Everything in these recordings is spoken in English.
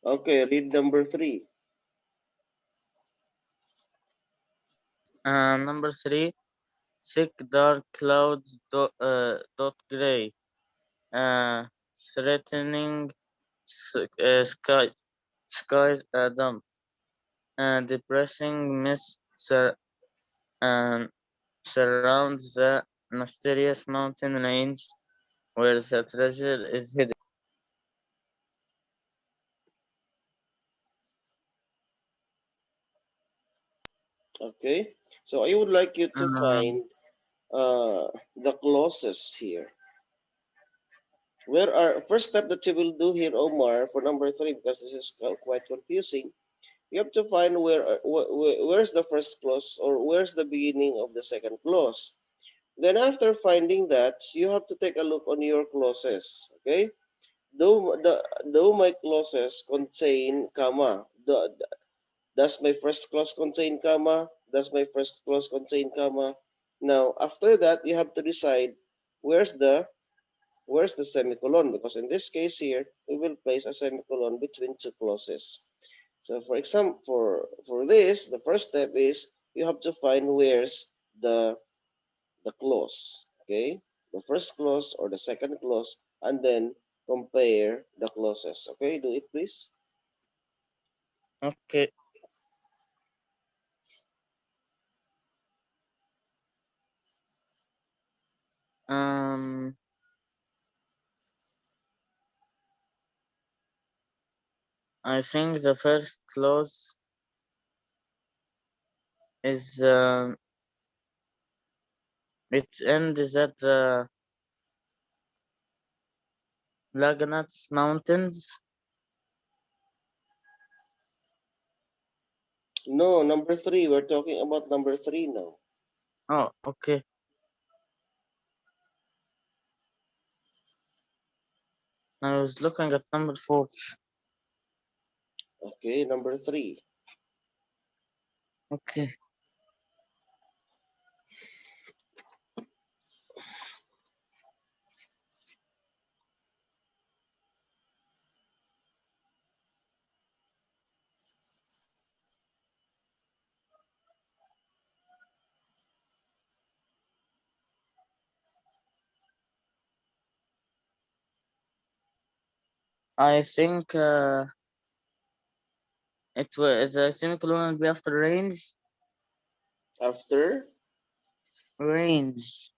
Okay, read number 3. Number three, thick dark clouds dot gray, threatening sky skies damp, depressing mist um, surrounds the mysterious mountain range where the treasure is hidden. Okay, so I would like you to Um, find the clauses here. Where are first step that you will do here, Omar, for number 3, because this is quite confusing. You have to find where's the first clause or where's the beginning of the second clause. Then after finding that, you have to take a look on your clauses. Okay, though my clauses contain comma, does my first clause contain comma? Does my first clause contain comma? Now after that, you have to decide where's the where's the semicolon, because in this case here we will place a semicolon between two clauses. So for example, for this, the first step is you have to find where's the clause. Okay, the first clause or the second clause, and then compare the clauses. Okay, do it please. okay. Um, I think the first clause is its end is at the Laganats Mountains. No, number 3. We're talking about number 3 now. Oh, okay. I was looking at number four. Okay, number 3. Okay. I think the semicolon will be after range. After, Range.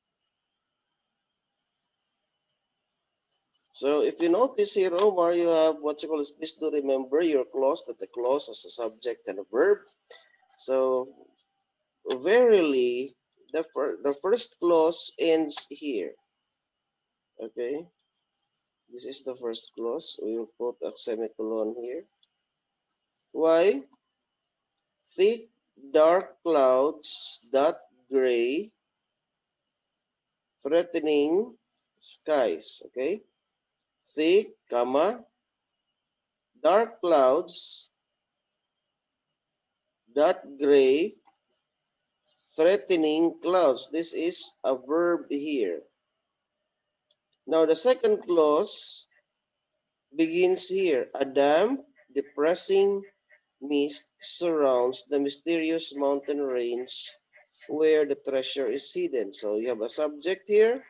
so if you notice here, Omar, you have what you call is, please do remember your clause, that the clause has a subject and a verb. So verily, the first clause ends here. Okay, this is the first clause. We will put a semicolon here. Why? Thick dark clouds that gray threatening skies. Okay, thick comma dark clouds that gray threatening clouds. This is a verb here. Now the second clause begins here. A damp, depressing mist surrounds the mysterious mountain range where the treasure is hidden. So you have a subject here,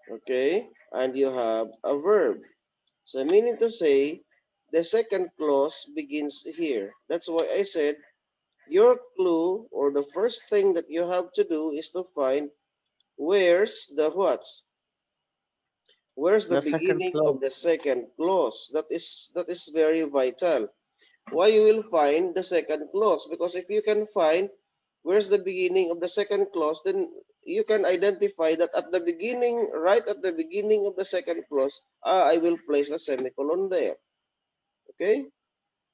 okay, and you have a verb. So meaning to say, the second clause begins here. That's why I said your clue or the first thing that you have to do is to find where's the what? Where's the The second beginning clause. of the second clause? That is very vital. Why you will find the second clause? Because if you can find where's the beginning of the second clause, then you can identify that at the beginning, right at the beginning of the second clause, I will place a semicolon there. Okay?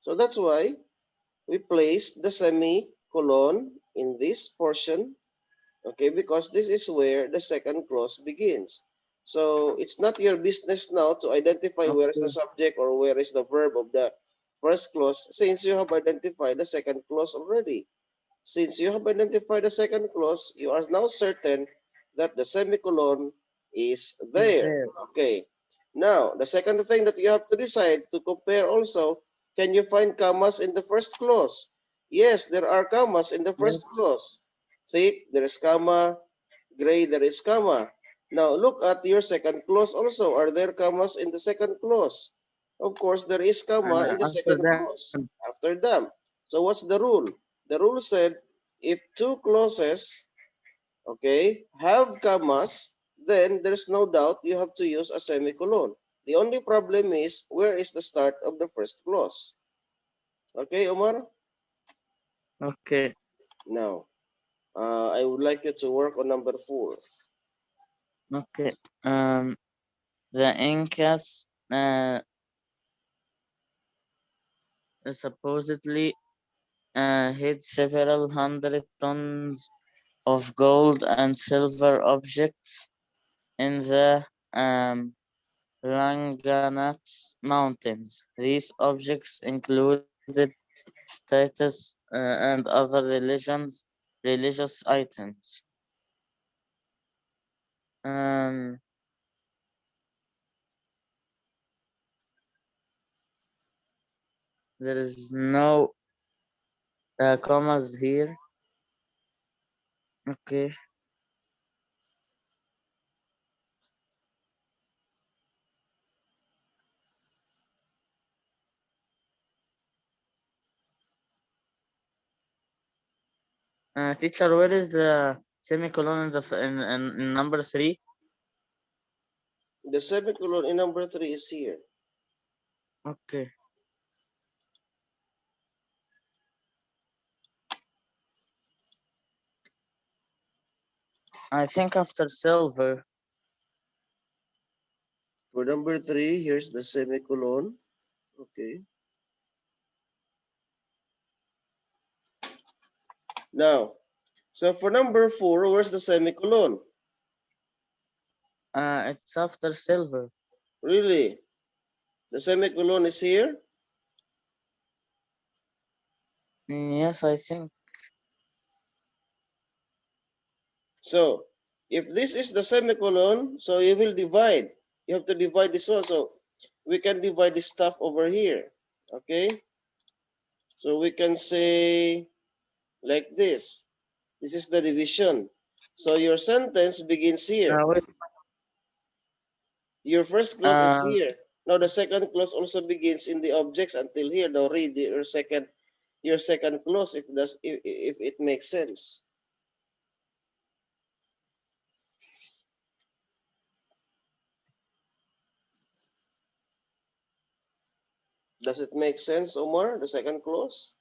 So that's why we place the semicolon in this portion. Okay, because this is where the second clause begins. So it's not your business now to identify where is the Okay. subject or where is the verb of the first clause, since you have identified the second clause already. Since you have identified the second clause, you are now certain that the semicolon is Is there. there. Okay. Now, the second thing that you have to decide to compare also, can you find commas in the first clause? Yes, there are commas in the first Yes. clause. Thick, there is comma. Gray, there is comma. Now, look at your second clause also. Are there commas in the second clause? Of course, there is comma in the After second that, clause after them. So what's the rule? The rule said if two clauses, okay, have commas, then there's no doubt you have to use a semicolon. The only problem is where is the start of the first clause? Okay, Omar? okay, Now, I would like you to work on number 4. okay. The Incas supposedly hid several hundred tons of gold and silver objects in the Langanats Mountains. These objects included statues and other religious items. Um, there is no commas here. Okay. Teacher, where is the semicolon in in number three? The semicolon in number 3 is here. Okay. I think after silver. For number 3, here's the semicolon. Okay. Now, so for number 4, where's the semicolon? It's after silver. Really? The semicolon is here? Yes, I think. So, if this is the semicolon, so you will divide. You have to divide this one. So, we can divide this stuff over here. Okay? So, we can say like this. This is the division. So, your sentence begins here. Wait. Your first clause is Uh, here. Now, the second clause also begins in the objects until here. Now, read your second clause if it makes sense. Does it make sense, Omar? The second clause?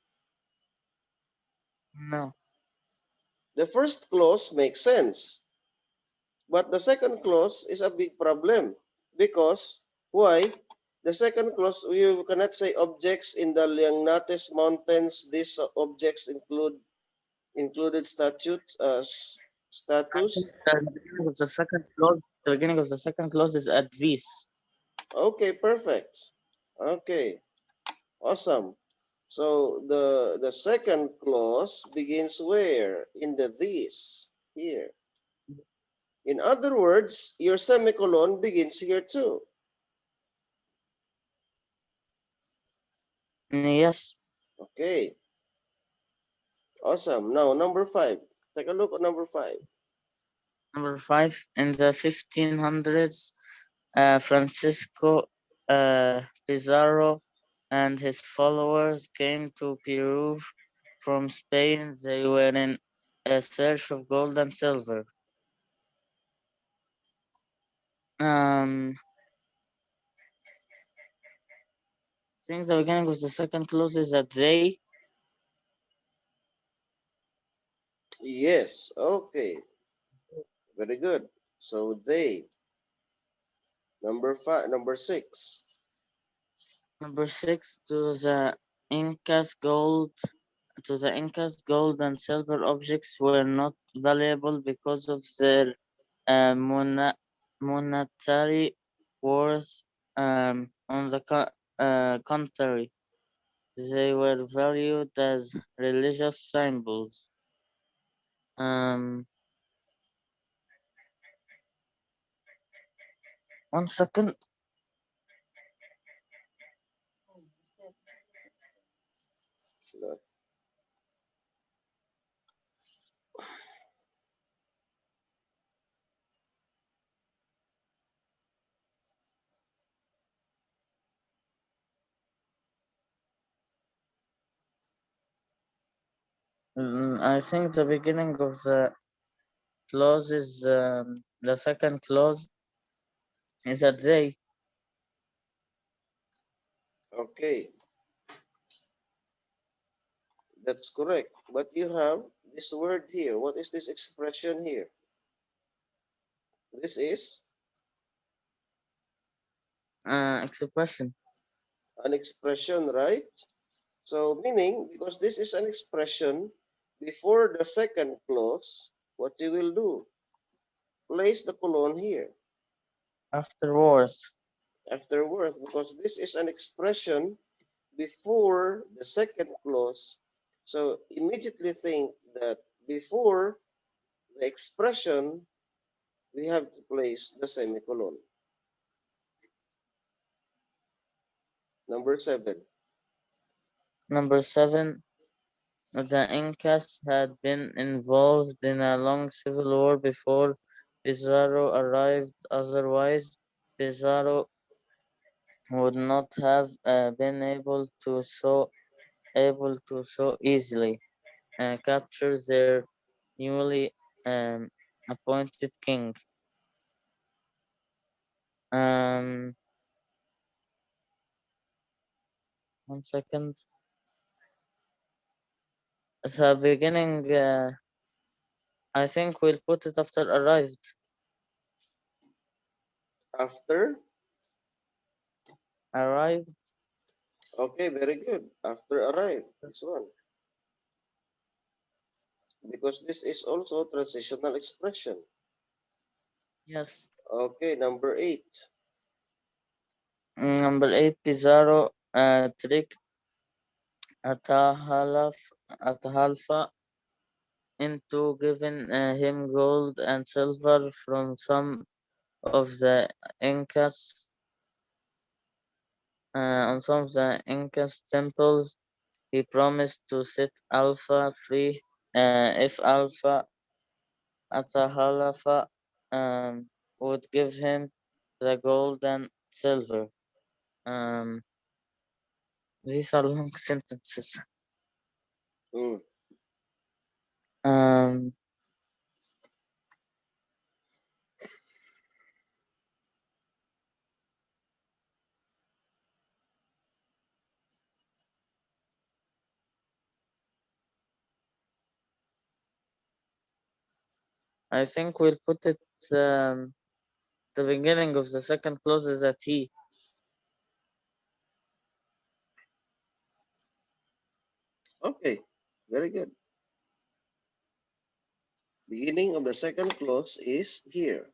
no. The first clause makes sense, but the second clause is a big problem because why? The second clause you cannot say objects in the Liangnates Mountains. These objects included I think status. the beginning of the second clause. The beginning of the second clause is at this. Okay, perfect. Okay, awesome. So the second clause begins where? In the this here. In other words, your semicolon begins here too. Yes. Okay, awesome. Now number 5. Take a look at number 5. Number five. In the 1500s, Francisco Pizarro and his followers came to Peru from Spain. They were in a search of gold and silver. I think the beginning of the second clause is that they. Yes, okay, very good. So they, number 5, number 6. Number six, Incas gold to the Incas, gold and silver objects were not valuable because of their monetary worth. On the contrary, they were valued as religious symbols. Um, 1 second. God. I think the beginning of the clause is the second clause is a they. Okay, that's correct. But you have this word here. What is this expression here? This is Expression. an expression, right? So, meaning, because this is an expression, before the second clause, what you will do? Place the colon here Afterwards. afterwards, because this is an expression before the second clause. So, immediately think that before the expression, we have to place the semicolon. Number 7. Number 7. The Incas had been involved in a long civil war before Pizarro arrived. Otherwise, Pizarro would not have been able to so easily capture their newly um, appointed king. Um, 1 second. The beginning, I think we'll put it after arrived. After, Arrived. okay, very good. After arrive, this one. Because this is also transitional expression. Yes. Okay, number 8. Number 8. Pizarro tricked Atahalfa into giving him gold and silver from some of the Incas on some of the Incas temples. He promised to set Alpha free if Alpha Atahalfa would give him the gold and silver. Um, these are long sentences. Mm. Um, I think we'll put it the beginning of the second clause is that he. Okay, very good. Beginning of the second clause is here.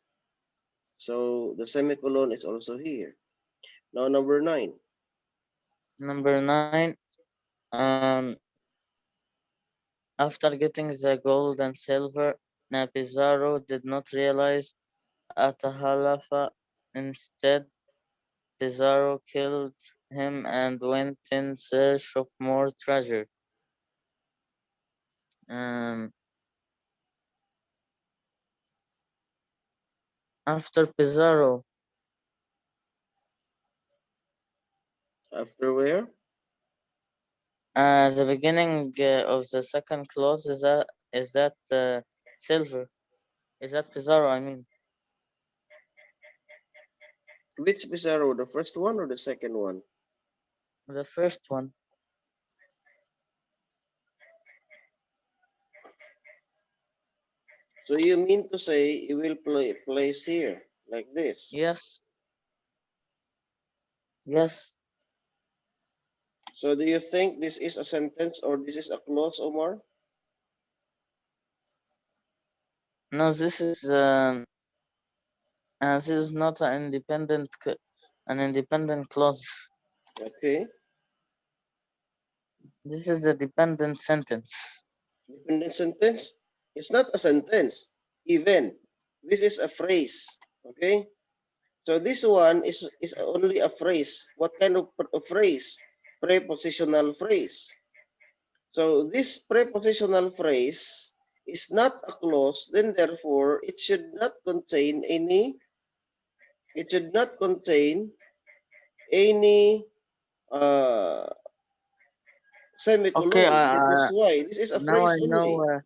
So the semicolon is also here. Now number 9. Number 9. Um, After getting the gold and silver, Pizarro did not realize Atahalfa. Instead, Pizarro killed him and went in search of more treasure. Um, After Pizarro, After where? the beginning of the second clause is that silver. Is that Pizarro? I mean, Which Pizarro? The first one or the second one? the first one. So you mean to say you will place here like this. Yes, yes. So do you think this is a sentence or this is a clause, Omar? No, this is not an independent clause. Okay. This is a dependent sentence. Dependent sentence? It's not a sentence. Even. This is a phrase. Okay? So this one is only a phrase. What kind of phrase? Prepositional phrase. So this prepositional phrase is not a clause, then therefore it should not contain any Okay, semicolon. Because why? This is a now I phrase know. only.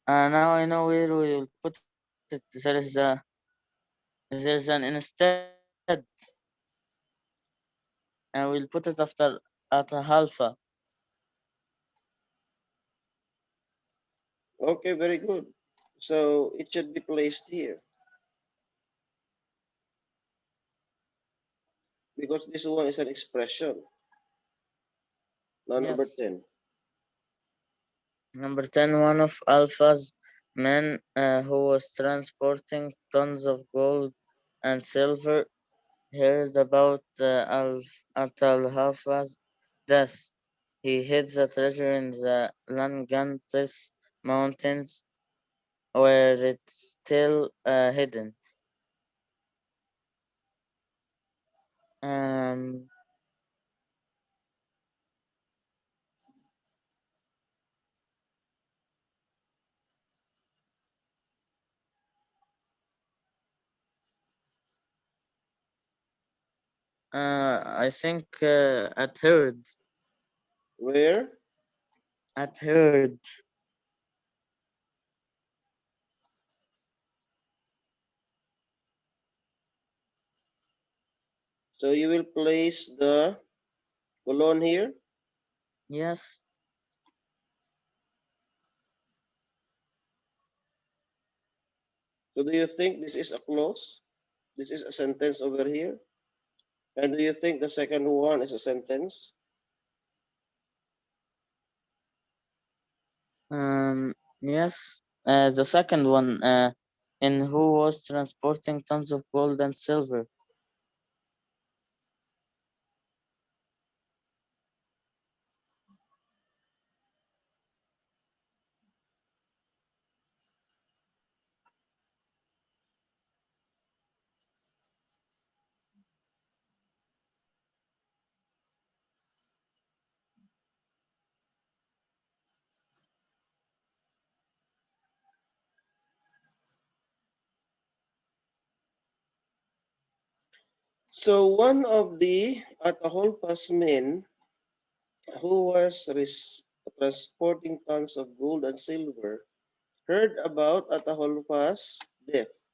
Now I know where we will put it. There is an instead, and we'll put it after at a alpha. Okay, very good. So it should be placed here because this one is an expression. Now number Yes. 10. Number 10, one of Alpha's men who was transporting tons of gold and silver heard about At Al-Hafa's death. He hid the treasure in the Langantes mountains where it's still hidden. Um, I think at Heard. Where? At Heard. So you will place the colon here. Yes. So do you think this is a clause? This is a sentence over here. And do you think the second one is a sentence? Yes. The second one, in who was transporting tons of gold and silver. So one of the Ataholpa's men who was transporting tons of gold and silver heard about Ataholpa's death.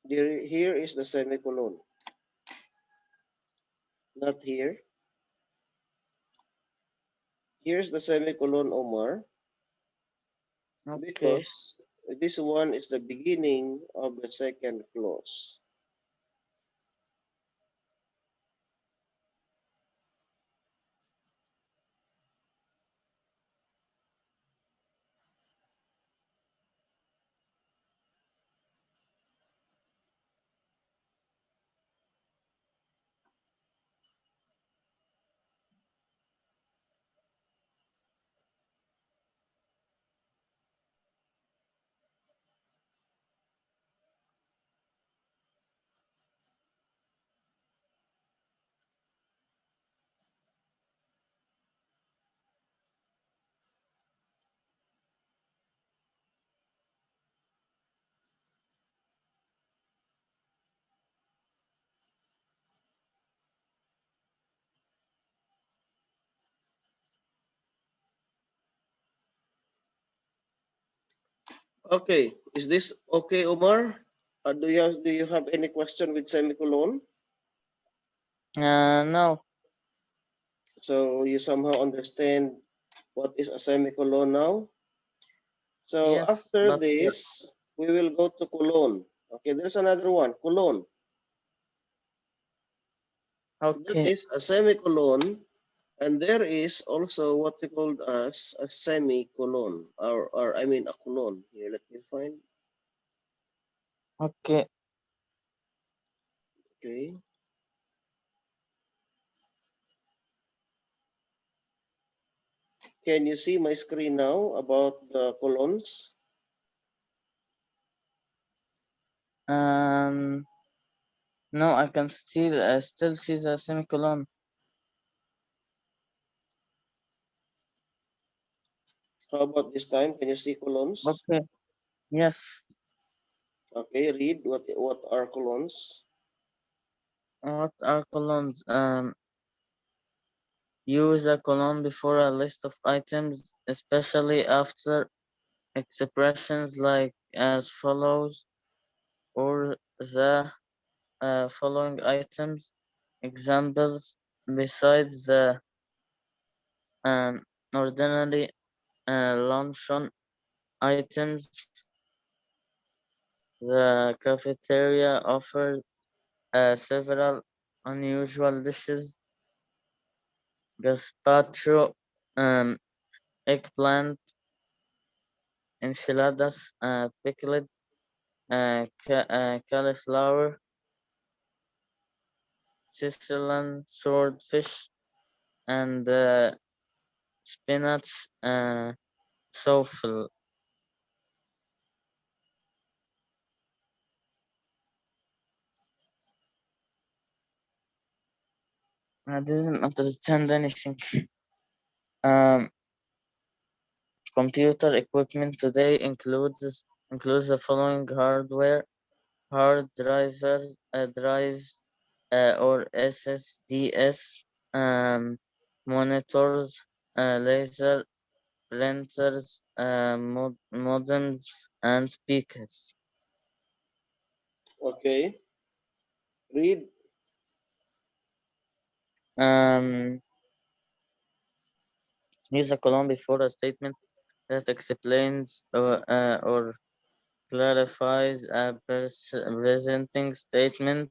Here is the semicolon, not here. Here's the semicolon, Omar, Okay. because this one is the beginning of the second clause. Okay, is this okay, Omar? Do you have any question with semicolon? No. So you somehow understand what is a semicolon now? So Yes, after but this, we will go to colon. Okay, there's another one, colon. That okay. is a semicolon, and there is also what we called as a semicolon, or I mean a colon. Here, let me find. Okay. Okay, can you see my screen now about the colons? Um, no, I can still see the semicolon. How about this time? Can you see colons? Okay. Yes. Okay, read what are colons. What are columns? Use a column before a list of items, especially after expressions like as follows or the following items. Examples besides the ordinary luncheon items, the cafeteria offers several unusual dishes: gazpacho, um, eggplant, enchiladas, pickled cauliflower, Sicilian swordfish, and spinach souffle. I didn't understand anything. Um, Computer equipment today includes the following hardware: hard drives or SSDs, monitors, laser printers, modems, and speakers. Okay, read. Um, Use a colon before a statement that explains or clarifies a presenting statement.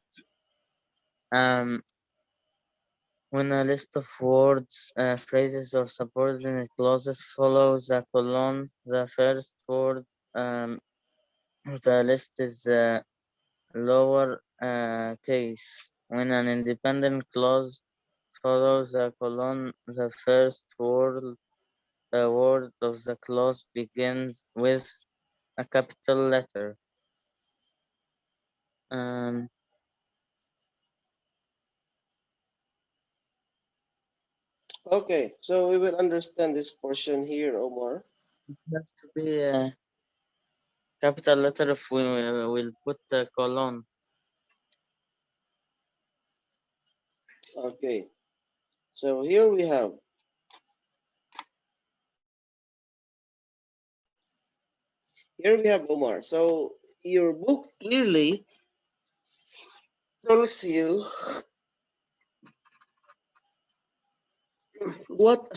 Um, when a list of words, phrases, or subordinate clauses follows a colon, the first word of the list is lower case. When an independent clause follows a colon, the first word of the clause begins with a capital letter. Um, Okay, so we will understand this portion here, Omar. it has to be a capital letter if we will put a colon. Okay, so here we have Omar. So your book clearly tells you what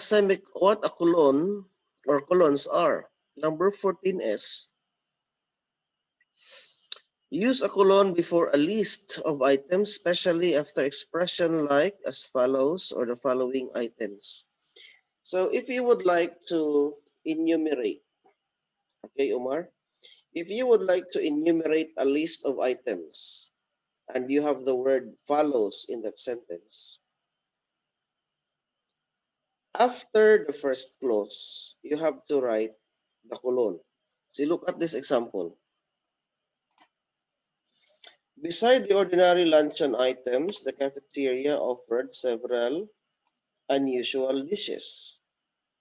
a colon or colons are. Number 14S. Use a colon before a list of items, especially after expression like as follows or the following items. So if you would like to enumerate, okay, Omar, if you would like to enumerate a list of items and you have the word follows in that sentence, after the first clause, you have to write the colon. See, look at this example. Beside the ordinary luncheon items, the cafeteria offered several unusual dishes.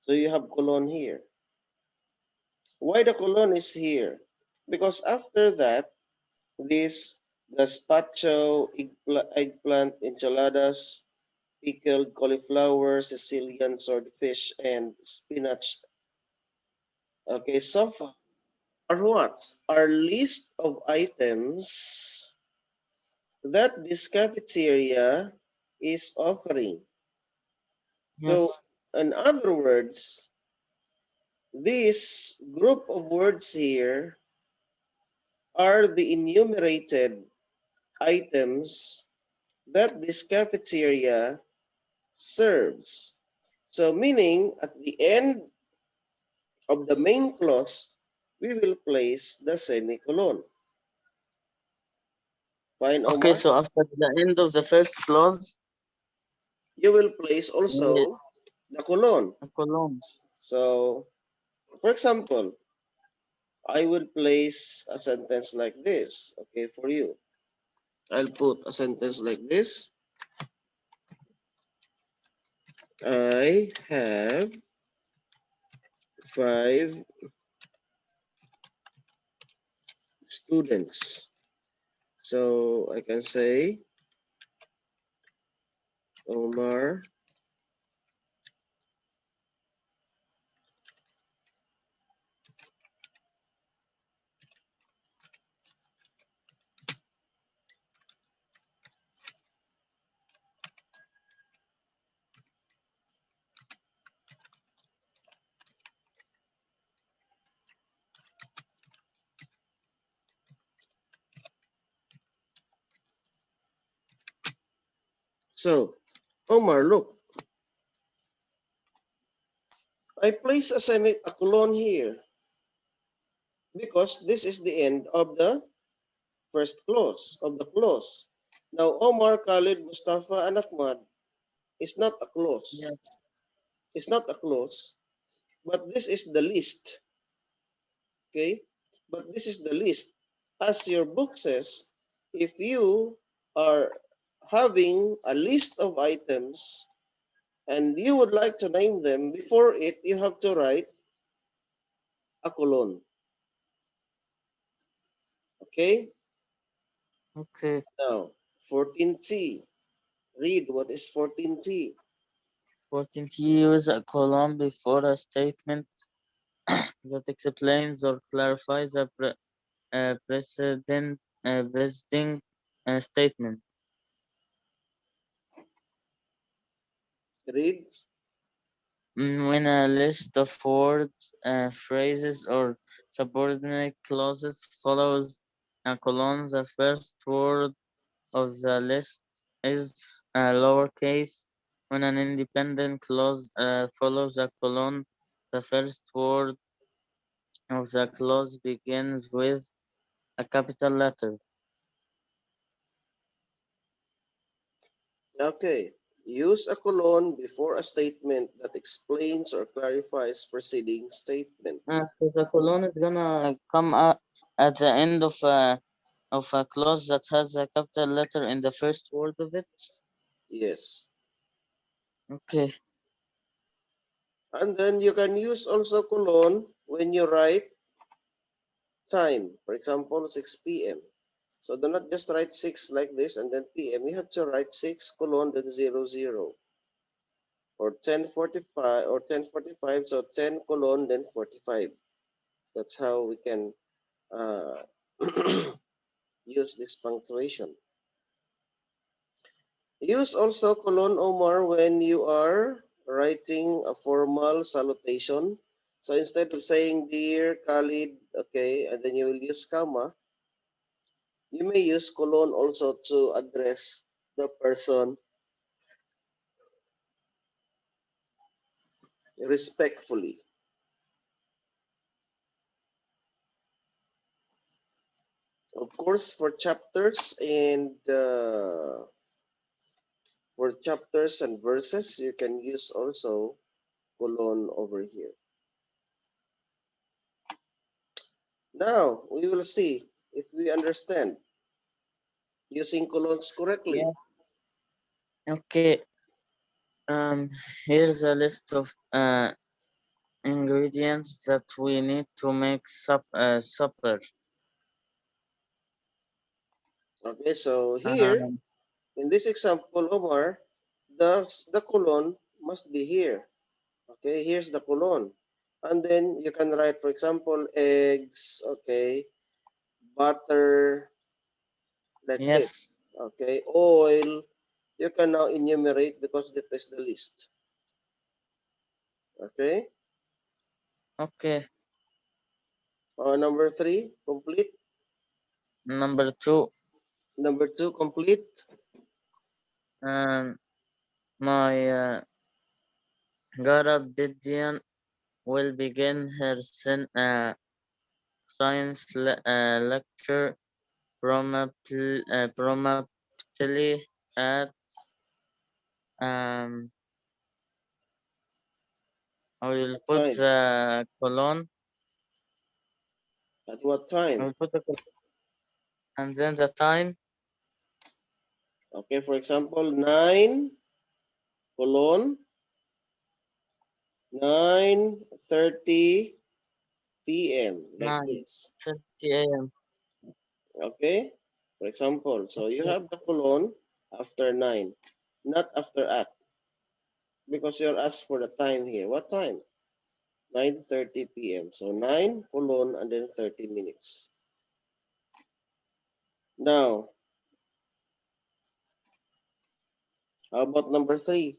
So you have colon here. Why the colon is here? Because after that, this gazpacho, eggplant, enchiladas, pickled cauliflower, Sicilian swordfish, and spinach. Okay, so far are what? Are list of items that this cafeteria is offering. So, Yes. in other words, this group of words here are the enumerated items that this cafeteria serves. So, meaning at the end of the main clause, we will place the semicolon. Fine, Okay, Omar? so after the end of the first clause, You will place we also the colon. a colon. So, for example, I will place a sentence like this, okay, for you. I'll put a sentence like this. I have 5 students. So I can say Omar So, Omar, look, I place a colon here because this is the end of the first clause of the clause. Now, Omar, Khalid, Mustafa, and Ahmad is not a clause. Yes. It's not a clause, but this is the list. Okay, but this is the list. As your book says, if you are having a list of items and you would like to name them, before it, you have to write a colon. Okay? Okay. Now, 14T. Read what is 14T. 14th, use a colon before a statement that explains or clarifies a preceding statement. Read. When a list of words, phrases, or subordinate clauses follows a colon, the first word of the list is lowercase. When an independent clause follows a colon, the first word of the clause begins with a capital letter. Okay. Use a colon before a statement that explains or clarifies preceding statement. So the colon is gonna come up at the end of a clause that has a capital letter in the first word of it. Yes. Okay. And then you can use also colon when you write time. For example, 6 p.m. So do not just write 6 like this and then p.m. You have to write 6 colon then 00 or 10:45 or 10:45. So 10 colon then 45. That's how we can uh, use this punctuation. Use also colon Omar when you are writing a formal salutation. So instead of saying dear Khalid, okay, and then you will use comma, you may use colon also to address the person respectfully. Of course, for chapters and verses, you can use also colon over here. Now we will see if we understand using colons correctly. Yeah. Okay. Um. Here's a list of ingredients that we need to make supper. Okay, so here Um. in this example, Omar, the colon must be here. Okay, here's the colon. And then you can write, for example, eggs, okay, butter, like Yes. this. Okay, oil. You can now enumerate because that is the list. Okay, Okay. number 3, complete. Number two. Number 2, complete. Um. My Garabedian will begin her science lecture promptly at um. I will What put time? the colon. At what I time? will put the colon and then the time. Okay, for example, 9, colon, 9:30 p.m. like this. 9:30 a.m. Okay? For example, so you have the colon after 9, not after at, because you're asked for the time here. What time? 9:30 p.m. So 9 colon and then 30 minutes. Now, how about number 3?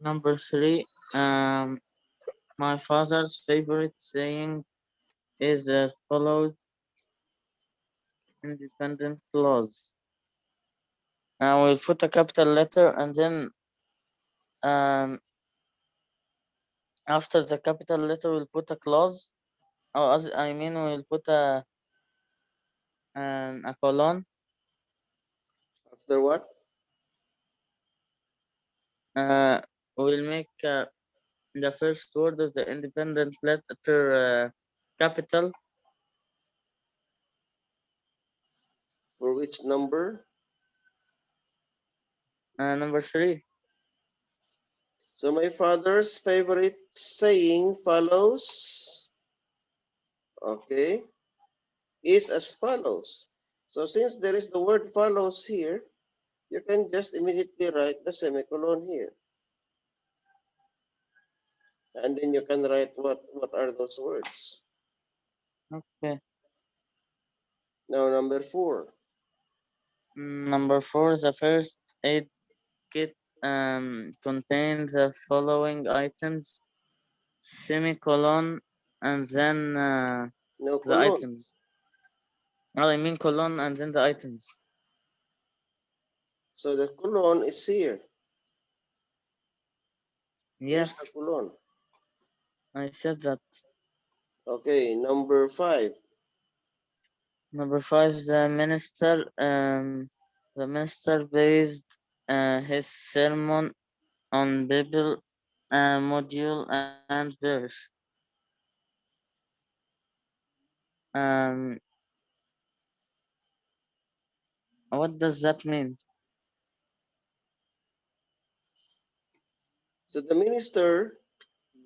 Number three, my father's favorite saying is as follows: independent clause. We'll put a capital letter and then um, after the capital letter we'll put a clause. Oh, I mean we'll put a colon. After what? Uh, we'll make the first word of the independent letter capital. For which number? Number three. So my father's favorite saying follows, okay, is as follows. So since there is the word follows here, you can just immediately write the semicolon here. And then you can write what are those words. Okay. Now number 4. Number four. The first aid kit contains the following items: semicolon, and then No the colon. items. Oh, I mean colon and then the items. So the colon is here. Here's the Yes, colon. I said that. Okay, number 5. Number five, the minister based his sermon on Bible module and verse. Um, what does that mean? So the minister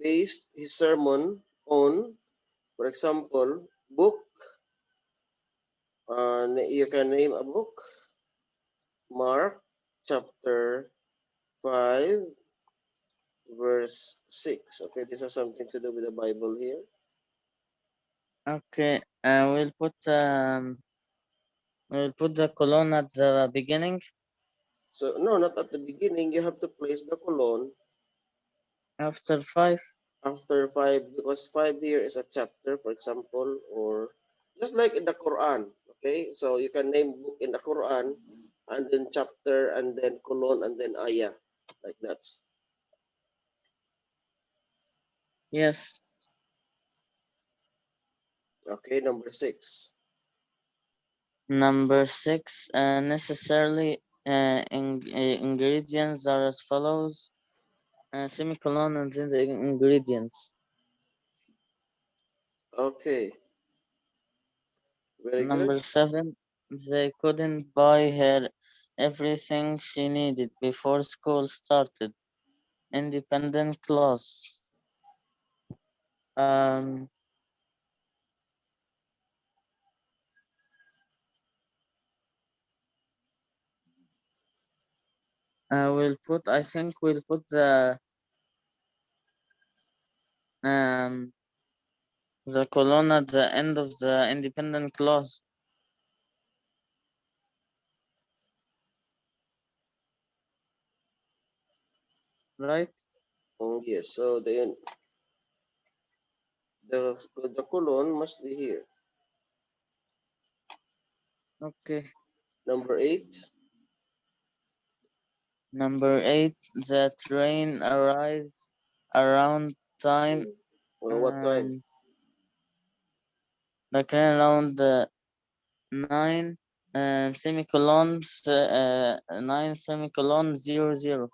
based his sermon on, for example, book. You can name a book. Mark chapter 5 verse 6. Okay, this has something to do with the Bible here. Okay, we'll put the colon at the beginning So no, not at the beginning. You have to place the colon after five. after 5 because 5 here is a chapter, for example, or just like in the Quran. Okay, so you can name book in the Quran and then chapter and then colon and then ayah, like that. Yes. Okay, number 6. Number six, necessarily ingredients are as follows: semicolon and then the ingredients. Okay, very good. Number seven, they couldn't buy her everything she needed before school started. Independent clause. Um, I think we'll put um the colon at the end of the independent clause, right? Yes, so the colon must be here. Okay. Number 8. Number eight, the train arrives around time. Well, what time? Um, the train around nine semicolons 9:00.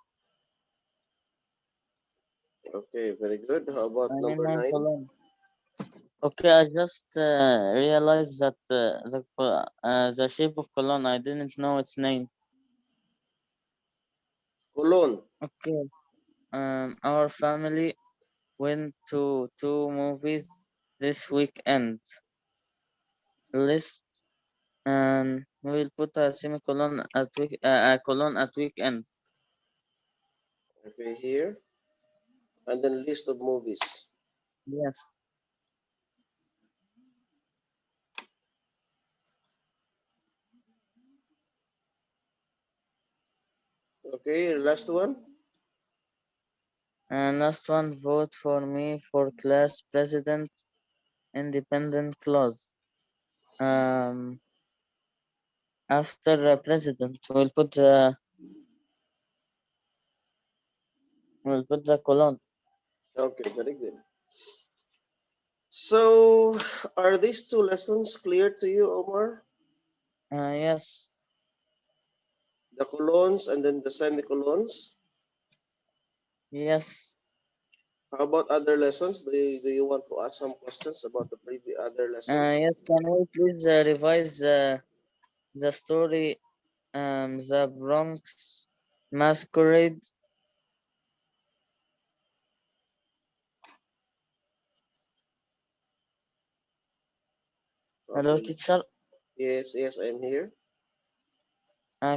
Okay, very good. How about I mean number nine 9? colon. Okay, I just realized that the shape of colon. I didn't know its name. Colon. Okay, Our family went to two movies this weekend. List, and we'll put a semicolon at a colon at weekend. Okay, here. And then list of movies. Yes. Okay, last one. And last one, vote for me for class president, independent clause. Um, After president, we'll put the colon. Okay, very good. So, are these two lessons clear to you, Omar? Yes. The colons and then the semicolons. Yes. How about other lessons? Do you want to ask some questions about the previous other lessons? Yes. Can we please revise the story? The Bronx Masquerade. Hello, Okay. teacher. Yes, yes, I'm here.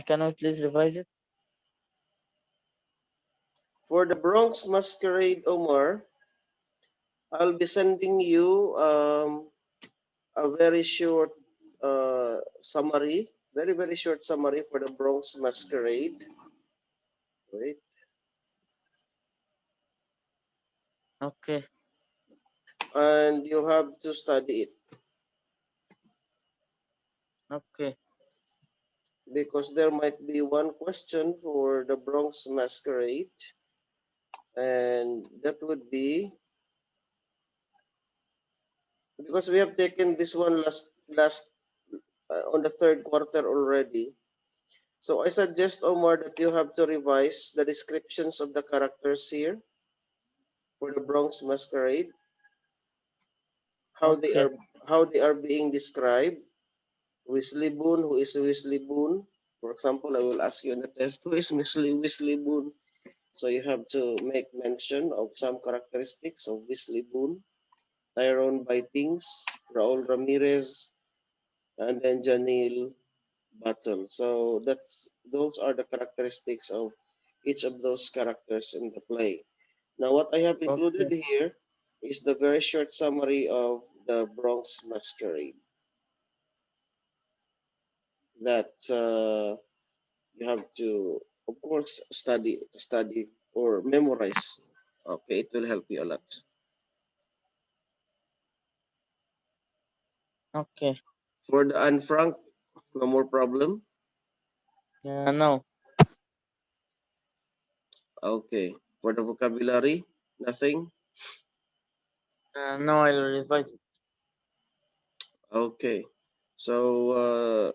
Can we please revise it? For the Bronx Masquerade, Omar, I'll be sending you a very short summary, very, very short summary for the Bronx Masquerade. Wait. Okay. And you have to study it Okay. because there might be one question for the Bronx Masquerade, and that would be because we have taken this one last on the third quarter already. So I suggest, Omar, that you have to revise the descriptions of the characters here for the Bronx Masquerade, how they Okay. are how they are being described. Weasley Boone, who is Weasley Boone? For example, I will ask you in the test, who is Weasley Boone? So you have to make mention of some characteristics of Weasley Boone, Tyrone Bitings, Raul Ramirez, and then Janil Battle. So those are the characteristics of each of those characters in the play. Now, what I have included Okay. here is the very short summary of the Bronx Masquerade that you have to, of course, study or memorize. Okay, it will help you a lot. Okay. For the unfrank, no more problem. No. Okay. For the vocabulary, nothing. No, I'll revise it. Okay. So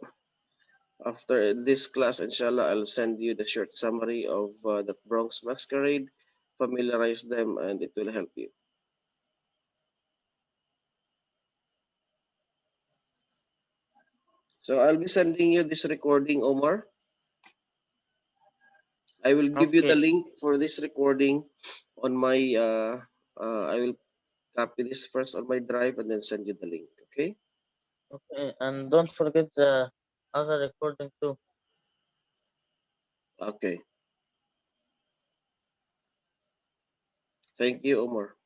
after this class, inshallah, I'll send you the short summary of the Bronx Masquerade. Familiarize them, and it will help you. So I'll be sending you this recording, Omar. I will give you the Okay. link for this recording on my. I will copy this first on my drive and then send you the link. Okay. Okay. And don't forget the other recording too. Okay. Thank you, Omar.